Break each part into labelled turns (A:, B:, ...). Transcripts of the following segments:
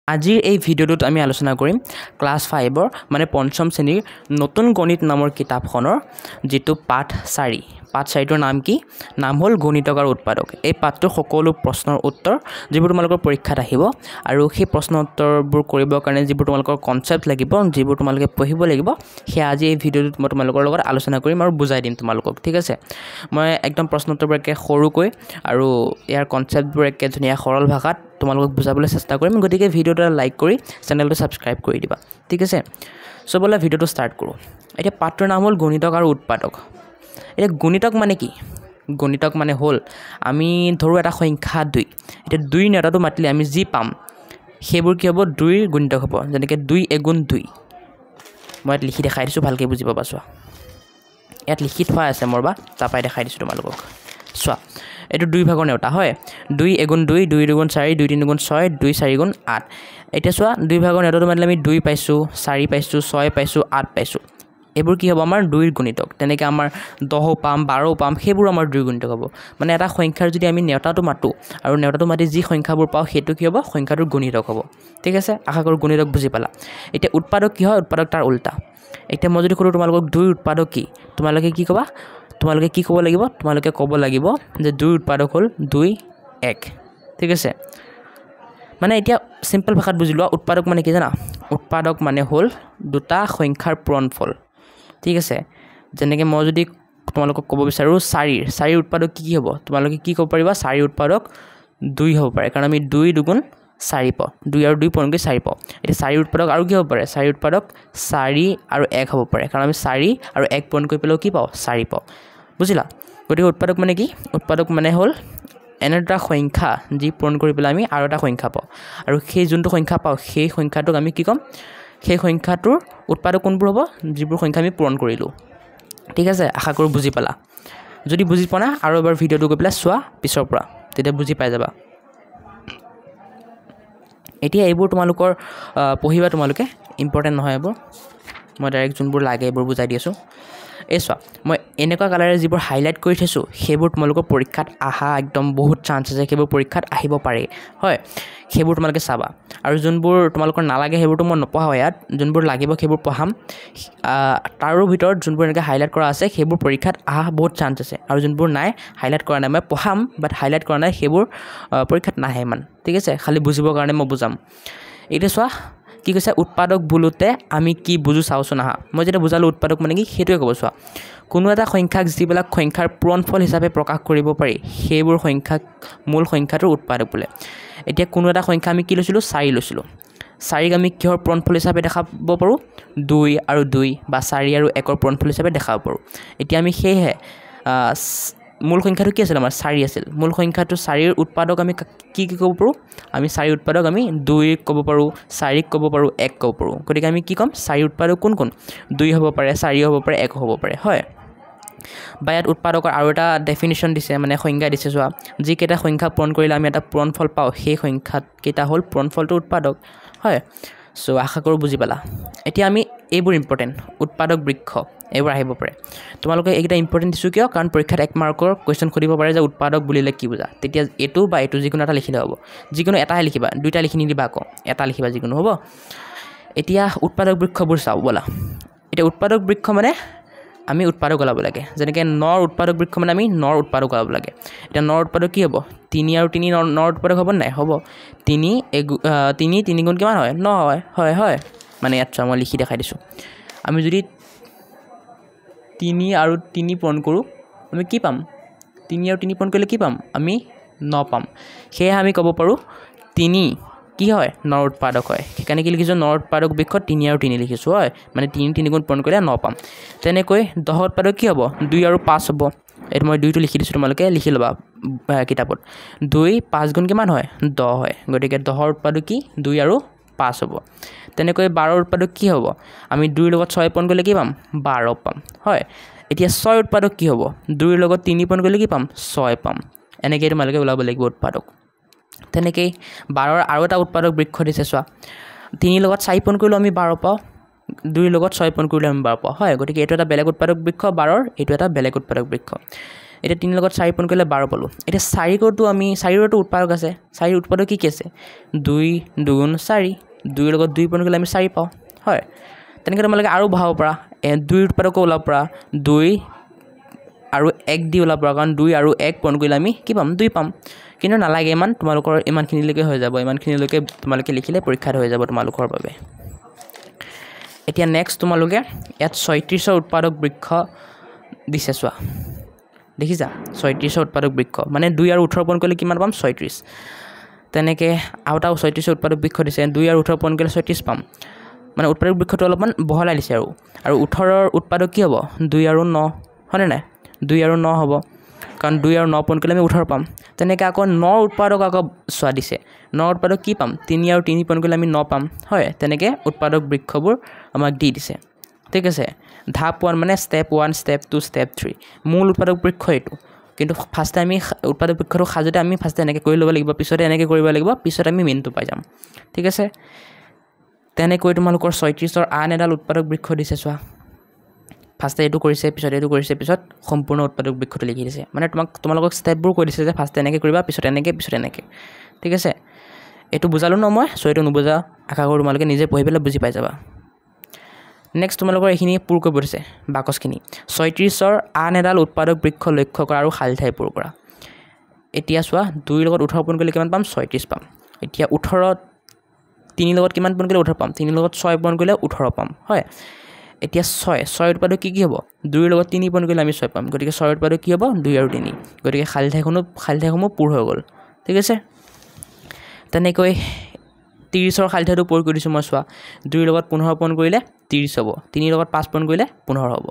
A: আজিৰ এই ভিডিঅ'টোত আমি আলোচনা কৰিম ক্লাছ 5ৰ মানে পঞ্চম শ্ৰেণীৰ নতুন গণিত নামৰ কিতাপখনৰ যেটো পাঠ 4 পাঠ 4ৰ নাম কি নাম হ'ল গণিতক আৰু উৎপাদক এই পাঠটোৰ সকলো প্ৰশ্নৰ উত্তৰ যিবোৰ তোমালোকৰ পৰীক্ষাত আহিব আৰু সেই প্ৰশ্ন উত্তৰবোৰ কৰিবৰ কাৰণে যিবোৰ তোমালোকৰ কনসেপ্ট লাগিব যিবোৰ তোমালোকে পঢ়িব লাগিব সেই আজি এই ভিডিঅ'টোত মই তোমালোকৰ লগত আলোচনা কৰিম আৰু বুজাই দিম তোমালোকক ঠিক আছে মই একদম প্ৰশ্ন উত্তৰবোৰকে সৰুকৈ আৰু ইয়াৰ কনসেপ্টবোৰ একে ধুনীয়া সৰল ভাষাত তোমালোকক বুজাবলৈ চেষ্টা কৰিম গতিকে ভিডিঅ'টো লাইক কৰি চেনেলটো সাবস্ক্ৰাইব কৰি দিবা ঠিক আছে সো বলা ভিডিঅ'টো স্টাৰ্ট কৰো এতিয়া পাঠটোৰ নাম হ'ল গণিতক আৰু উৎপাদক এতিয়া গণিতক মানে কি গণিতক মানে হ'ল আমি ধৰো এটা সংখ্যা 2 এতিয়া 2 নেটাটো মাতিলে আমি যি পাম সেইবোৰ কি হ'ব 2 ৰ গণিতক হ'ব যেনেকৈ 2 এগুণ 2 মই লিখি দেখাই দিছো ভালকৈ বুজি পাবা চোৱা ইয়াত লিখি থোৱা আছে মোৰবা তাপাই দেখাই দিছো তোমালোকক চোৱা এটো 2 ভাগৰ নেউটা হয় 2 এগুণ 2 2 দুগুণ 4 2 3 গুণ 6 2 4 গুণ 8 এতিয়া চোৱা 2 ভাগৰ নেউটাটো মাতিলে আমি 2 পাইছো 4 পাইছো 6 পাইছো 8 পাইছো এবোৰ কি হ'ব আমাৰ 2 ৰ গণিতক তেনেকৈ আমাৰ 10 পাম 12 পাম সেইবোৰ আমাৰ 2 ৰ গণিতক হ'ব মানে এটা সংখ্যাৰ যদি আমি নেউটাটো মাতো আৰু নেউটাটো মাতি যি সংখ্যাবোৰ পাও হেতু কি হ'ব সংখ্যাটোৰ গণিতক হ'ব ঠিক আছে আশা কৰো গণিতক বুজি পালা এতিয়া উৎপাদক কি হয় উৎপাদক তাৰ উল্টা এতিয়া মই যদি কৰো তোমালোকক 2 উৎপাদক কি তোমালোকে কি ক'বা তোমালোকে কি ক'ব লাগিব তোমালোকে ক'ব লাগিব যে 2 উৎপাদক হ'ল 2 1 ঠিক আছে মানে এতিয়া সিম্পল ভাষাত বুজিলোৱা উৎপাদক মানে কি জানা উৎপাদক মানে হ'ল দুটা সংখ্যাৰ পূৰণফল ঠিক আছে যেনেকৈ মই যদি তোমালোকক ক'ব বিচাৰো 4 উৎপাদক কি হ'ব তোমালোকে কি ক'ব পাৰিবা 4 উৎপাদক 2 হ'ব পাৰে কাৰণ আমি 2 দুগুণ 4 পাও 2 আৰু 2 পূৰণ কৰি 4 পাও এতিয়া 4 উৎপাদক আৰু কি হ'ব পাৰে 4 উৎপাদক 4 আৰু 1 হ'ব পাৰে কাৰণ আমি 4 আৰু 1 পূৰণ কৰি পেলাও কি পাও 4 পাও বুজিলা গতিকে উৎপাদক মানে কি উৎপাদক মানে হ'ল এনেটা সংখ্যা যি পূৰণ কৰি পেলাই আমি আৰু এটা সংখ্যা পাও আৰু সেই যোনটো সংখ্যা পাও সেই সংখ্যাটোক আমি কি কম সেই সংখ্যাটোৰ উৎপাদক কোনবোৰ হ'ব যিবোৰ সংখ্যা আমি পূৰণ কৰিলো ঠিক আছে আশা কৰো বুজি পালা যদি বুজি পোৱা না আৰু এবাৰ ভিডিঅ'টো গৈ পেলাই চোৱা পিছৰ পৰা তেতিয়া বুজি পাই যাবা এতিয়া এইবোৰ তোমালোকৰ পঢ়িবা তোমালোকে ইম্পৰ্টেন্ট নহয় এইবোৰ মই ডাইৰেক্ট যোনবোৰ লাগে এইবোৰ বুজাই দি আছো এসা মই এনেকুৱা কালাৰে যিবোৰ হাইলাইট কৰি থৈছো সেইবোৰ তোমালোকৰ পৰীক্ষাত আহা একদম বহুত চান্স আছে সেইবোৰ পৰীক্ষাত আহিব পাৰে হয় সেইবোৰ তোমালোকে চাবা আৰু যোনবোৰ তোমালোকৰ নালাগে সেইবোৰটো মই নপঢ়াও ইয়াত যোনবোৰ লাগিব সেইবোৰ পঢ়াম তাৰো ভিতৰত যোনবোৰ এনেকৈ হাইলাইট কৰা আছে সেইবোৰ পৰীক্ষাত আহা বহুত চান্স আছে আৰু যোনবোৰ নাই হাইলাইট কৰা নাই মই পঢ়াম বাট হাইলাইট কৰা নাই সেইবোৰ পৰীক্ষাত নাহে মান ঠিক আছে খালি বুজিবৰ কাৰণে মই বুজাম এতিয়া চোৱা কি কৈছে উৎপাদক বুলুতে আমি কি বুজু চাওছো না মই যেটা বুজালো উৎপাদক মানে কি হেতুৱে ক'ব চোৱা কোনো এটা সংখ্যাক যিবিলাক সংখ্যাৰ পূৰণফল হিচাপে প্ৰকাশ কৰিব পাৰি সেইবোৰ সংখ্যাক মূল সংখ্যাটোৰ উৎপাদক বোলে এতিয়া কোনো এটা সংখ্যা আমি কি লৈছিলো 4 লৈছিলো 4ক আমি কিহৰ পূৰণফল হিচাপে দেখাব পাৰো 2 আৰু 2 বা 4 আৰু 1ৰ পূৰণফল হিচাপে দেখাব পাৰো এতিয়া আমি সেইহে মূল সংখ্যাটো কি আছিল আমাৰ 4 আছিল মূল সংখ্যাটো 4ৰ উৎপাদক আমি কি ক'ব পাৰো আমি 4 উৎপাদক আমি 2 ক'ব পাৰো 4 ক'ব পাৰো 1 ক'ব পাৰো গতিকে আমি কি কম 4 উৎপাদক কোন 2 হ'ব পাৰে 4 হ'ব পাৰে 1 হ'ব পাৰে হয় বায়াত উৎপাদকৰ আৰু এটা ডেফিনিশ্যন দিছে মানে সংজ্ঞা দিছে চোৱা যি কেটা সংখ্যা পূৰণ কৰিলে আমি এটা পূৰণফল পাও সেই সংখ্যাত কেটা হ'ল পূৰণফলটো উৎপাদক হয় সো আশা কৰো বুজি পালা এতিয়া আমি এইবোৰ ইম্পৰ্টেন্ট উৎপাদক বৃক্ষ এইবোৰ আহিব পাৰে তোমালোকে এইটা ইম্পৰ্টেন্ট দিছো কিয় কাৰণ পৰীক্ষাত 1 মাৰ্কৰ কোৱেশ্চন খুদিব পাৰে যে উৎপাদক বুলিলে কি বুজা তেতিয়া এটো বা এটো যিকোনো এটা লিখিলে হ'ব যিকোনো এটাহে লিখিবা দুইটা লিখি নিদিবা আকৌ এটা লিখিবা যিকোনো হ'ব এতিয়া উৎপাদক বৃক্ষবোৰ চাও বলা এতিয়া উৎপাদক বৃক্ষ মানে আমি উৎপাদক ওলাব লাগে যেনেকৈ নৰ উৎপাদক বৃক্ষ মানে আমি নৰ উৎপাদক ওলাব লাগে এতিয়া নৰ উৎপাদক কি হ'ব 3 আৰু 3 নৰ উৎপাদক হ'ব নাই হ'ব 3 গুণ কিমান হয় 9 হয় হয় হয় মানে ইয়াত মই লিখি দেখাই দিছো আমি যদি 3 আৰু 3 পূৰণ কৰো আমি কি পাম 3 আৰু 3 পূৰণ কৰিলে কি পাম আমি 9 পাম সেয়ে আমি ক'ব পাৰো 3 কি হয় নৰ উৎপাদক হয় সেইকাৰণে কি লিখিছো নৰ উৎপাদক বৃক্ষ 3 আৰু 3 লিখিছো হয় মানে 3 গুণ পূৰণ কৰিলে 9 পাম তেনেকৈ 10 উৎপাদক কি হ'ব 2 আৰু 5 হ'ব এত মই 2 টো লিখি দিছো তোমালোকে লিখি লবা কিতাপত 2 5 গুণ কিমান হয় 10 হয় গতিকে 10 উৎপাদক কি 2 আৰু 5 হ'ব তেনেকৈ 12 উৎপাদক কি হ'ব আমি 2 ৰ লগত 6 পূৰণ কৰিলে কি পাম 12 পাম হয় এতিয়া 6 উৎপাদক কি হ'ব 2 ৰ লগত 3 পূৰণ কৰিলে কি পাম 6 পাম এনেকৈ তোমালোকে ওলাব লাগিব উৎপাদক তেনেকৈ 12ৰ আৰু এটা উৎপাদক বৃক্ষ দিছে চোৱা 3 লগত 4 পূৰণ কৰিলে আমি 12 পাও 2 লগত 6 পূৰণ কৰিলে আমি 12 পাও হয় গতিকে এটো এটা বেলেগ উৎপাদক বৃক্ষ 12ৰ এটো এটা বেলেগ উৎপাদক বৃক্ষ এতিয়া 3 লগত 4 পূৰণ কৰিলে 12 পালোঁ এতিয়া 4 আমি 4ৰটো উৎপাদক আছে 4 উৎপাদক কি আছে 2 2 4 2 লগত 2 পূৰণ কৰিলে আমি 4 পাওঁ হয় তেনেকৈ তোমালোকে আৰু বহাব পৰা 2 উৎপাদক ওলাব পৰা 2 আৰু 1 দি ওলাব পৰা কাৰণ 2 আৰু 1 পূৰণ কৰিলে আমি কি পাম 2 পাম কিন্তু নালাগে ইমান তোমালোকৰ ইমানখিনিলৈকে হৈ যাব ইমানখিনিলৈকে তোমালোকে লিখিলে পৰীক্ষাত হৈ যাব তোমালোকৰ বাবে এতিয়া নেক্সট তোমালোকে ইয়াত 36ৰ উৎপাদক বৃক্ষ দিছে চোৱা দেখিছা 36ৰ উৎপাদক বৃক্ষ মানে 2 আৰু 18 পূৰণ কৰিলে কিমান পাম 36 তেনেকৈ আৰু এটা 36ৰ উৎপাদক বৃক্ষ দিছে 2 আৰু 18 পূৰণ কৰিলে 36 পাম মানে উৎপাদক বৃক্ষটো অলপমান বহলাই দিছে আৰু 18ৰ উৎপাদক কি হ'ব 2 আৰু 9 হয়নে নাই 2 আৰু 9 হ'ব কাৰণ 2 আৰু 9 পূৰণ কৰিলে আমি 18 পাম তেনেকৈ আকৌ 9 উৎপাদক আকৌ চোৱা দিছে 9 উৎপাদক কি পাম 3 আৰু 3 পূৰণ কৰিলে আমি 9 পাম হয় তেনেকৈ উৎপাদক বৃক্ষবোৰ আমাক দি দিছে ঠিক আছে ধাপ 1 মানে ষ্টেপ 1 ষ্টেপ 2 ষ্টেপ 3 মূল উৎপাদক বৃক্ষ এইটো কিন্তু ফাৰ্ষ্টে আমি উৎপাদক বৃক্ষটো সাজোতে আমি ফাৰ্ষ্টে এনেকৈ কৰি ল'ব লাগিব পিছতে এনেকৈ কৰিব লাগিব পিছত আমি মেইনটো পাই যাম ঠিক আছে তেনেকৈ তোমালোকৰ 36ৰ আন এডাল উৎপাদক বৃক্ষ দিছে চোৱা ফাৰ্ষ্টে এইটো কৰিছে পিছত সম্পূৰ্ণ উৎপাদক বৃক্ষটো লিখি দিছে মানে তোমালোকক ষ্টেপবোৰ কৈ দিছে যে ফাৰ্ষ্টে এনেকৈ কৰিবা পিছত এনেকৈ ঠিক আছে এইটো বুজালোঁ ন মই চ' এইটো নুবুজা আশা কৰোঁ তোমালোকে নিজে পঢ়ি পেলাই বুজি পাই যাবা নেক্সট তোমালোকৰ এইখিনি পূৰ কৰিব দিছে বাকচখিনি 36ৰ আন এডাল উৎপাদক বৃক্ষ লক্ষ্য কৰা আৰু খালী ঠাই পূৰ কৰা এতিয়া চোৱা 2 লগত 18 পূৰণ কৰিলে কিমান পাম 36 পাম এতিয়া 18 3 লগত কিমান পূৰণ কৰিলে 18 পাম 3 লগত 6 পূৰণ কৰিলে 18 পাম হয় এতিয়া 6 উৎপাদক কি হ'ব 2 লগত 3 পূৰণ কৰিলে আমি 6 পাম গতিকে 6 উৎপাদক কি হ'ব 2 আৰু 3 গতিকে খালী ঠাইসমূহ পূৰ হৈ গ'ল ঠিক আছে তেনেকৈ 30ৰ খালী ঠাইটো পূৰ কৰি দিছোঁ মই চোৱা 2 লগত 15 পূৰণ কৰিলে 30 হ'ব 3 লগত 5 পূৰণ কৰিলে 15 হ'ব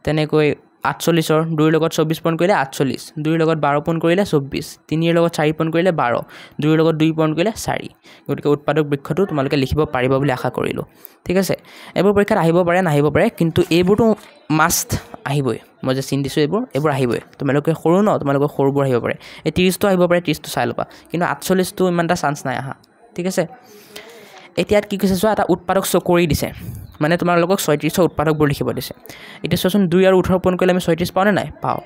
A: তেনেকৈ 48ৰ 2 লগত 24 পূৰণ কৰিলে 48 2 লগত 12 পূৰণ কৰিলে 24 3 লগত 4 পূৰণ কৰিলে 12 2 লগত 2 পূৰণ কৰিলে 4 গতিকে উৎপাদক বৃক্ষটো তোমালোকে লিখিব পাৰিবা বুলি আশা কৰিলোঁ ঠিক আছে এইবোৰ পৰীক্ষাত আহিব পাৰে নাহিব পাৰে কিন্তু এইবোৰতো মাষ্ট আহিবই মই যে চিন দিছোঁ এইবোৰ আহিবই তোমালোকে সৰু ন তোমালোকৰ সৰুবোৰ আহিব পাৰে এই 30টো আহিব পাৰে 30টো চাই ল'বা কিন্তু 48টো ইমান এটা চান্স নাই আহা ঠিক আছে এতিয়া কি কৈছে চোৱা এটা উৎপাদক চকৰি দিছে মানে তোমালোকক 36ৰ উৎপাদকবোৰ লিখিব দিছে এতিয়া চোৱাচোন 2 আৰু 18 পূৰণ কৰিলে আমি 36 পাওঁ নে নাই পাওঁ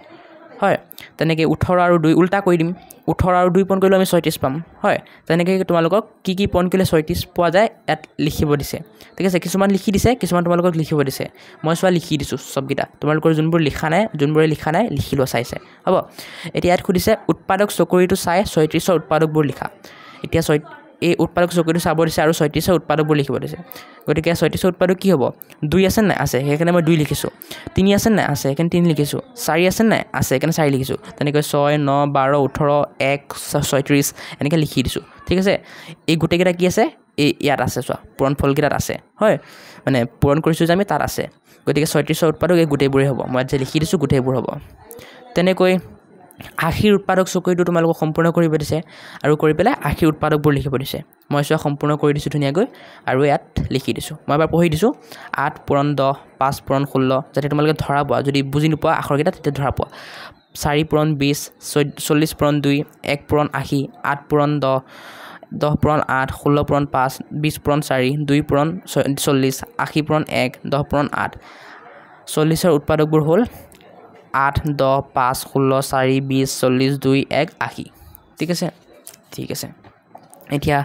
A: হয় তেনেকৈ 18 আৰু 2 উল্টা কৰি দিম 18 আৰু 2 পূৰণ কৰিলে আমি 36 পাম হয় তেনেকৈ তোমালোকক কি পূৰণ কৰিলে 36 পোৱা যায় ইয়াত লিখিব দিছে ঠিক আছে কিছুমান লিখি দিছে কিছুমান তোমালোকক লিখিব দিছে মই চোৱা লিখি দিছোঁ চবকেইটা তোমালোকৰ যোনবোৰে লিখা নাই লিখি লোৱা চাইছে হ'ব এতিয়া ইয়াত সুধিছে উৎপাদক চকৰিটো চাই 36ৰ উৎপাদকবোৰ লিখা এতিয়া এই উৎপাদক চকৰিটো চাব দিছে আৰু 36ৰ উৎপাদকবোৰ লিখিব দিছে গতিকে 36ৰ উৎপাদক কি হ'ব 2 আছে নাই আছে সেইকাৰণে মই 2 লিখিছোঁ 3 আছে নাই আছে সেইকাৰণে 3 লিখিছোঁ 4 আছে নাই আছে সেইকাৰণে 4 লিখিছোঁ তেনেকৈ 6 9 12 18 1 36 এনেকৈ লিখি দিছোঁ ঠিক আছে এই গোটেইকেইটা কি আছে এই ইয়াত আছে চোৱা পূৰণ ফলকেইটাত আছে হয় মানে পূৰণ কৰিছোঁ যে আমি তাত আছে গতিকে 36ৰ উৎপাদক এই গোটেইবোৰেই হ'ব মই যে লিখি দিছোঁ গোটেইবোৰ হ'ব তেনেকৈ 80ৰ উৎপাদক চকৰিটো তোমালোকক সম্পূৰ্ণ কৰিব দিছে আৰু কৰি পেলাই 80ৰ উৎপাদকবোৰ লিখিব দিছে মই চোৱা সম্পূৰ্ণ কৰি দিছোঁ ধুনীয়াকৈ আৰু ইয়াত লিখি দিছোঁ মই এবাৰ পঢ়ি দিছোঁ 8 পূৰণ 10 5 পূৰণ 16 যাতে তোমালোকে ধৰা পোৱা যদি বুজি নোপোৱা আখৰকেইটা তেতিয়া ধৰা পোৱা 4 পূৰণ 20 40 পূৰণ 2 1 পূৰণ 80 8 পূৰণ 10 10 পূৰণ 8 16 পূৰণ 5 20 পূৰণ 4 2 পূৰণ 40 80 পূৰণ 1 10 পূৰণ 8 40ৰ উৎপাদকবোৰ হ'ল 8 10 5 16 4 20 40 2 1 80 ঠিক আছে এতিয়া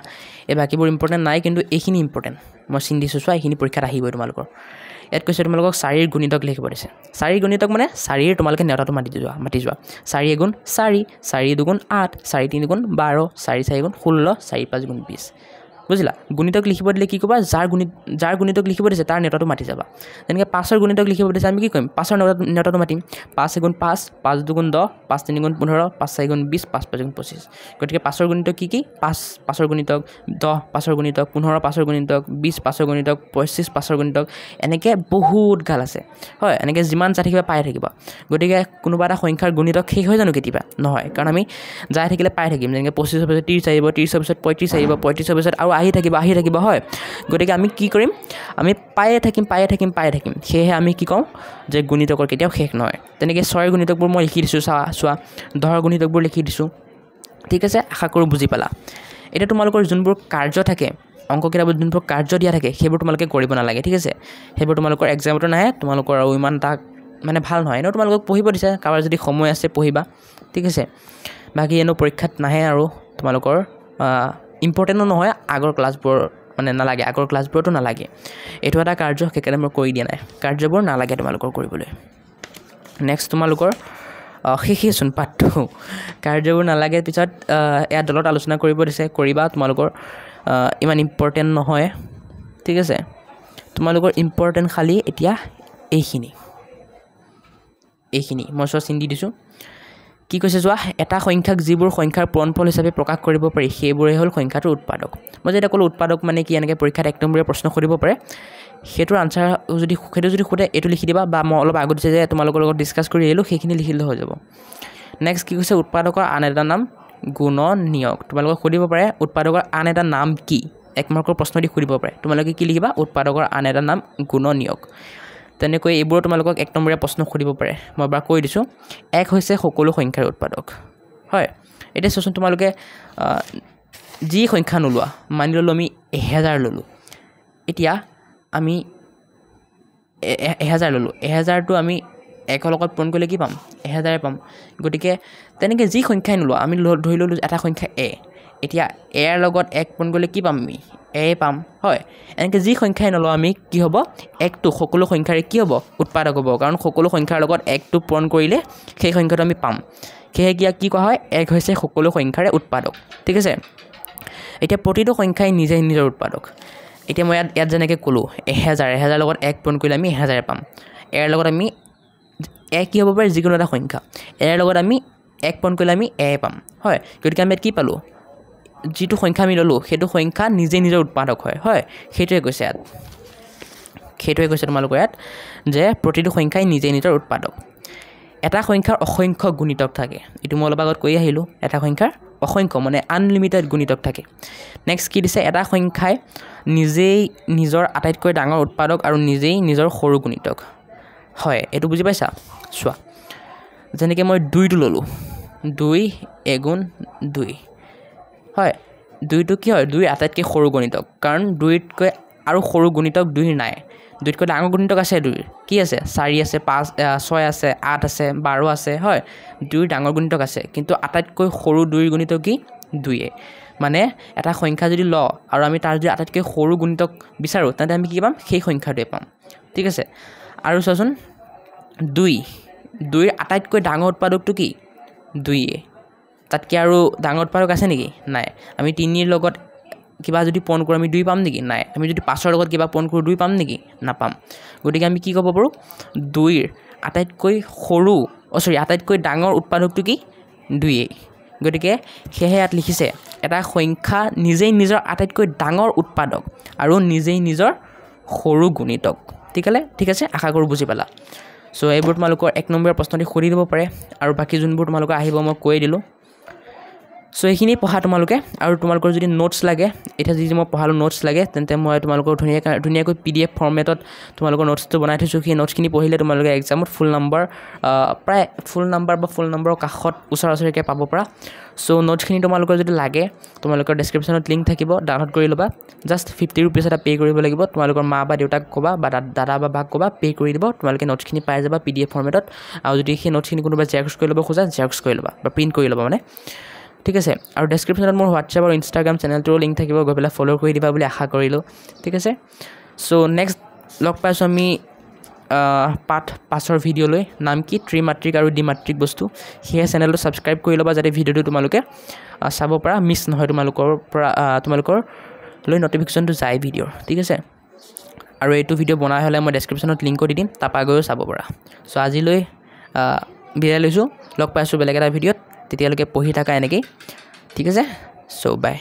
A: এই বাকীবোৰ ইম্পৰ্টেণ্ট নাই কিন্তু এইখিনি ইম্পৰ্টেণ্ট মই চিন দিছোঁ চোৱা এইখিনি পৰীক্ষাত আহিবই তোমালোকৰ ইয়াত কৈছে তোমালোকক 4ৰ গুণিতক লিখিব দিছে 4ৰ গুণিতক মানে 4ৰ তোমালোকে নেওতাটো মাতি যোৱা 4 গুণ 4 4 দুগুণ 8 4 3 গুণ 12 4 4 গুণ 16 4 5 গুণ 20 বুজিলা গুণিতক লিখিব দিলে কি ক'বা যাৰ গুণিতক লিখিব দিছে তাৰ নেওতাটো মাতি যাবা তেনেকৈ 5ৰ গুণিতক লিখিব দিছে আমি কি কৰিম 5ৰ নেওতাটো মাতিম 5 গুণ 5 5 দুগুণ 10 5 3 গুণ 15 5 4 গুণ 20 5 5 গুণ 25 গতিকে 5ৰ গুণিতক কি 5ৰ গুণিতক 10 5ৰ গুণিতক 15 5ৰ গুণিতক 20 5ৰ গুণিতক 25 5ৰ গুণিতক এনেকৈ বহুত গাল আছে হয় এনেকৈ যিমান চাই থাকিবা পাই থাকিবা গতিকে কোনোবা এটা সংখ্যাৰ গুণিতক শেষ হৈ জানো কেতিয়াবা নহয় কাৰণ আমি যাই থাকিলে পাই থাকিম যেনেকৈ 25ৰ পিছত 30 আহিব 30ৰ পিছত 35 আহিব 35ৰ পিছত আৰু আহি থাকিব হয় গতিকে আমি কি কৰিম আমি পায়ে থাকিম সেয়েহে আমি কি কওঁ যে গুণিতকৰ কেতিয়াও শেষ নহয় তেনেকৈ 6ৰ গুণিতকবোৰ মই লিখি দিছোঁ চোৱা 10ৰ গুণিতকবোৰ লিখি দিছোঁ ঠিক আছে আশা কৰোঁ বুজি পালা এতিয়া তোমালোকৰ যোনবোৰ কাৰ্য থাকে অংক কিতাপত যোনবোৰ কাৰ্য দিয়া থাকে সেইবোৰ তোমালোকে কৰিব নালাগে ঠিক আছে সেইবোৰ তোমালোকৰ এক্সামতো নাহে তোমালোকৰ আৰু ইমান এটা মানে ভাল নহয় এনেও তোমালোকক পঢ়িব দিছে কাৰোবাৰ যদি সময় আছে পঢ়িবা ঠিক আছে বাকী এনেও পৰীক্ষাত নাহে আৰু তোমালোকৰ ইম্পৰ্টেণ্টো নহয় আগৰ ক্লাছবোৰ মানে নালাগে আগৰ ক্লাছবোৰতো নালাগে এইটো এটা কাৰ্য সেইকাৰণে মই কৰি দিয়া নাই কাৰ্যবোৰ নালাগে তোমালোকৰ কৰিবলৈ নেক্সট তোমালোকৰ শেষেইচোন পাঠটো কাৰ্যবোৰ নালাগে পিছত ইয়াত দলত আলোচনা কৰিব দিছে কৰিবা তোমালোকৰ ইমান ইম্পৰ্টেণ্ট নহয় ঠিক আছে তোমালোকৰ ইম্পৰ্টেণ্ট খালি এতিয়া এইখিনি মই চিন দি দিছোঁ কি কৈছে চোৱা এটা সংখ্যাক যিবোৰ সংখ্যাৰ পূৰণফল হিচাপে প্ৰকাশ কৰিব পাৰি সেইবোৰেই হ'ল সংখ্যাটোৰ উৎপাদক মই যেতিয়া ক'লোঁ উৎপাদক মানে কি এনেকৈ পৰীক্ষাত 1 নম্বৰীয়া প্ৰশ্ন সুধিব পাৰে সেইটোৰ আনচাৰ যদি সোধে এইটো লিখি দিবা বা মই অলপ আগত যে তোমালোকৰ লগত ডিছকাছ কৰি আহিলোঁ সেইখিনি লিখিলে হৈ যাব নেক্সট কি কৈছে উৎপাদকৰ আন এটা নাম গুণনীয়ক তোমালোকক সুধিব পাৰে উৎপাদকৰ আন এটা নাম কি 1 মাৰ্কৰ প্ৰশ্ন দি সুধিব পাৰে তোমালোকে কি লিখিবা উৎপাদকৰ আন এটা নাম গুণনীয়ক তেনেকৈ এইবোৰ তোমালোকক 1 নম্বৰীয়া প্ৰশ্ন সুধিব পাৰে মই এবাৰ কৈ দিছোঁ 1 হৈছে সকলো সংখ্যাৰ উৎপাদক হয় এতিয়া চোৱাচোন তোমালোকে যি সংখ্যা নোলোৱা মানি ল'লোঁ আমি 1000 ল'লোঁ এতিয়া আমি 1000 ল'লোঁ 1000টো আমি 1ৰ লগত পূৰণ কৰিলে কি পাম 1000 পাম গতিকে তেনেকৈ যি সংখ্যাই নোলোৱা আমি ধৰি ল'লোঁ এটা সংখ্যা a এতিয়া a ৰ লগত 1 পূৰণ কৰিলে কি পাম আমি a পাম হয় এনেকৈ যি সংখ্যাই নলওঁ আমি কি হ'ব 1টো সকলো সংখ্যাৰে কি হ'ব উৎপাদক হ'ব কাৰণ সকলো সংখ্যাৰ লগত 1টো পূৰণ কৰিলে সেই সংখ্যাটো আমি পাম সেয়ে কি কোৱা হয় 1 হৈছে সকলো সংখ্যাৰে উৎপাদক ঠিক আছে এতিয়া প্ৰতিটো সংখ্যাই নিজে নিজৰ উৎপাদক এতিয়া মই ইয়াত যেনেকৈ ক'লোঁ 1000 লগত 1 পূৰণ কৰিলে আমি 1000 পাম a ৰ লগত আমি a কি হ'ব পাৰে যিকোনো এটা সংখ্যা a ৰ লগত আমি 1 পূৰণ কৰিলে আমি a পাম হয় গতিকে আমি কি পালোঁ যিটো সংখ্যা আমি ল'লোঁ সেইটো সংখ্যা নিজে নিজৰ উৎপাদক হয় সেইটোৱে কৈছে তোমালোকৰ ইয়াত যে প্ৰতিটো সংখ্যাই নিজে নিজৰ উৎপাদক এটা সংখ্যাৰ অসংখ্য গুণিতক থাকে এইটো মই অলপ আগত কৈ আহিলোঁ এটা সংখ্যাৰ অসংখ্য মানে আনলিমিটেড গুণিতক থাকে নেক্সট কি দিছে এটা সংখ্যাই নিজেই নিজৰ আটাইতকৈ ডাঙৰ উৎপাদক আৰু নিজেই নিজৰ সৰু গুণিতক হয় এইটো বুজি পাইছা চোৱা যেনেকৈ মই 2টো ল'লোঁ 2 এগুণ 2 হয় 2টো কি হয় 2 আটাইতকৈ সৰু গুণিতক কাৰণ 2তকৈ আৰু সৰু গুণিতক 2 নাই 2তকৈ ডাঙৰ গুণিতক আছে 2 কি আছে 4 আছে 5 6 আছে 8 আছে 12 আছে হয় 2 ডাঙৰ গুণিতক আছে কিন্তু আটাইতকৈ সৰু 2 গুণিতক কি 2 মানে এটা সংখ্যা যদি ল আৰু আমি তাৰ যদি আটাইতকৈ সৰু গুণিতক বিচাৰোঁ তেন্তে আমি কি পাম সেই সংখ্যাটোৱে পাম ঠিক আছে আৰু চোৱাচোন 2ৰ আটাইতকৈ ডাঙৰ উৎপাদকটো কি 2 তাতকৈ আৰু ডাঙৰ উৎপাদক আছে নেকি নাই আমি 3ৰ লগত কিবা যদি পূৰণ কৰোঁ আমি 2 পাম নেকি নাই আমি যদি 5ৰ লগত কিবা পূৰণ কৰোঁ 2 পাম নেকি নাপাম গতিকে আমি কি ক'ব পাৰোঁ 2ৰ আটাইতকৈ সৰু আটাইতকৈ ডাঙৰ উৎপাদকটো কি 2 গতিকে সেয়েহে ইয়াত লিখিছে এটা সংখ্যা নিজেই নিজৰ আটাইতকৈ ডাঙৰ উৎপাদক আৰু নিজেই নিজৰ সৰু গুণিতক ঠিক আছে আশা কৰোঁ বুজি পালা চ' এইবোৰ তোমালোকৰ 1 নম্বৰীয়া প্ৰশ্নটি সুধি দিব পাৰে আৰু বাকী যোনবোৰ তোমালোকৰ আহিব মই কৈ দিলোঁ চ' এইখিনি পঢ়া তোমালোকে আৰু তোমালোকৰ যদি নোটছ লাগে এতিয়া যদি মই পঢ়ালোঁ নোটছ লাগে তেন্তে মই তোমালোকৰ ধুনীয়াকৈ PDF ফৰ্মেটত তোমালোকৰ নোটছটো বনাই থৈছোঁ সেই নোটছখিনি পঢ়িলে তোমালোকে এক্সামত ফুল নম্বৰ প্ৰায় ফুল নম্বৰৰ কাষত ওচৰাওচৰিকৈ পাব পৰা চ' নোটছখিনি তোমালোকৰ যদি লাগে তোমালোকৰ ডেছক্ৰিপশ্যনত লিংক থাকিব ডাউনলোড কৰি ল'বা জাষ্ট 50 ৰুপিজ এটা পে' কৰিব লাগিব তোমালোকৰ মা বা দেউতাক ক'বা বা দাদা বা বাক ক'বা পে' কৰি দিব তোমালোকে নোটছখিনি পাই যাবা PDF ফৰ্মেটত আৰু যদি সেই নোটছখিনি কোনোবাই জেৰক্স কৰি ল'ব খোজা জেৰক্স কৰি ল'বা বা প্ৰিণ্ট কৰি ল'বা মানে ঠিক আছে আৰু ডেছক্ৰিপশ্যনত মোৰ হোৱাটছএপ আৰু ইনষ্টাগ্ৰাম চেনেলটোৰো লিংক থাকিব গৈ পেলাই ফ'ল' কৰি দিবা বুলি আশা কৰিলোঁ ঠিক আছে চ' নেক্সট লগ পাইছোঁ আমি পাঠ 5ৰ ভিডিঅ'লৈ নাম কি ত্ৰিমাত্ৰিক আৰু দ্বিমাত্ৰিক বস্তু সেয়ে চেনেলটো ছাবস্ক্ৰাইব কৰি ল'বা যাতে ভিডিঅ'টো তোমালোকে চাব পৰা মিছ নহয় তোমালোকৰলৈ নটিফিকেশ্যনটো যায় ভিডিঅ'ৰ ঠিক আছে আৰু এইটো ভিডিঅ' বনাই হ'লে মই ডেছক্ৰিপশ্যনত লিংকো দি দিম তাৰপৰা গৈও চাব পৰা চ' আজিলৈ বিদায় লৈছোঁ লগ পাইছোঁ বেলেগ এটা ভিডিঅ'ত তেতিয়ালৈকে পঢ়ি থাকা এনেকেই ঠিক আছে চ' বাই